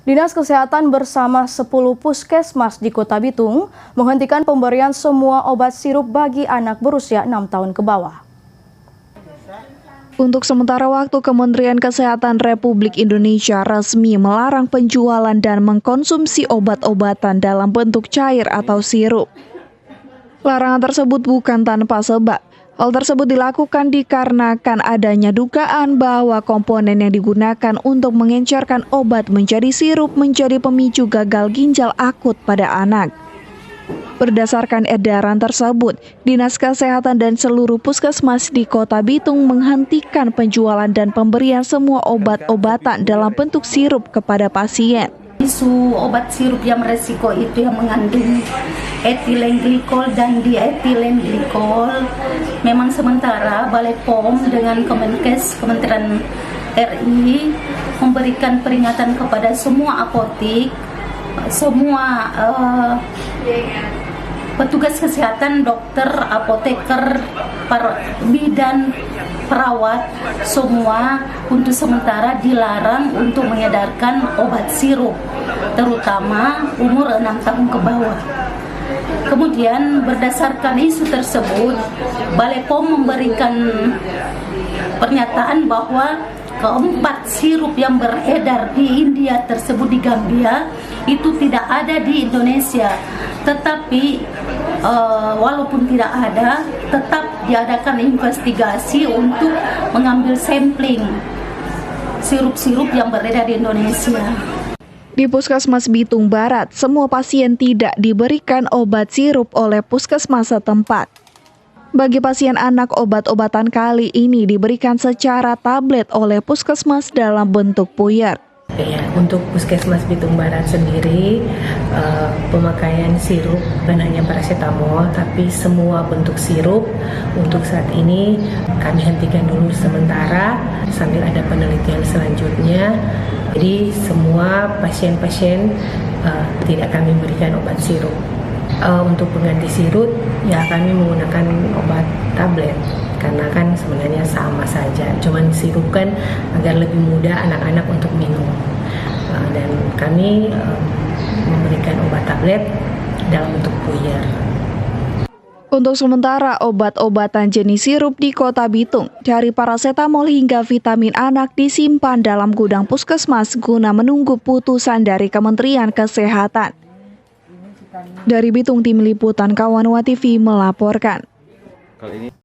Dinas Kesehatan bersama 10 puskesmas di Kota Bitung menghentikan pemberian semua obat sirup bagi anak berusia 6 tahun ke bawah. Untuk sementara waktu, Kementerian Kesehatan Republik Indonesia resmi melarang penjualan dan mengkonsumsi obat-obatan dalam bentuk cair atau sirup. Larangan tersebut bukan tanpa sebab. Hal tersebut dilakukan dikarenakan adanya dugaan bahwa komponen yang digunakan untuk mengencerkan obat menjadi sirup menjadi pemicu gagal ginjal akut pada anak. Berdasarkan edaran tersebut, Dinas Kesehatan dan seluruh puskesmas di Kota Bitung menghentikan penjualan dan pemberian semua obat-obatan dalam bentuk sirup kepada pasien. Isu obat sirup yang beresiko itu yang mengandung etilen glikol dan dietilen glikol. Memang sementara Balai POM dengan Kemenkes Kementerian RI memberikan peringatan kepada semua apotik, semua petugas kesehatan, dokter, apoteker, bidan, perawat, semua untuk sementara dilarang untuk mengedarkan obat sirup, terutama umur 6 tahun ke bawah. Kemudian berdasarkan isu tersebut, Balai POM memberikan pernyataan bahwa keempat sirup yang beredar di India tersebut, di Gambia, itu tidak ada di Indonesia. Tetapi walaupun tidak ada, tetap diadakan investigasi untuk mengambil sampling sirup-sirup yang beredar di Indonesia. Di Puskesmas Bitung Barat, semua pasien tidak diberikan obat sirup oleh puskesmas setempat. Bagi pasien anak, obat-obatan kali ini diberikan secara tablet oleh puskesmas dalam bentuk puyer. Ya, untuk Puskesmas Bitung Barat sendiri, pemakaian sirup bukan hanya paracetamol, tapi semua bentuk sirup untuk saat ini kami hentikan dulu sementara sambil ada penelitian selanjutnya. Jadi semua pasien-pasien tidak kami berikan obat sirup. Untuk pengganti sirup, ya kami menggunakan obat tablet. Karena kan sebenarnya sama saja, cuman sirup kan agar lebih mudah anak-anak untuk minum. Dan kami memberikan obat tablet dalam bentuk puyer. Untuk sementara, obat-obatan jenis sirup di Kota Bitung, dari paracetamol hingga vitamin anak disimpan dalam gudang puskesmas guna menunggu putusan dari Kementerian Kesehatan. Dari Bitung, Tim Liputan Kawanwa TV melaporkan.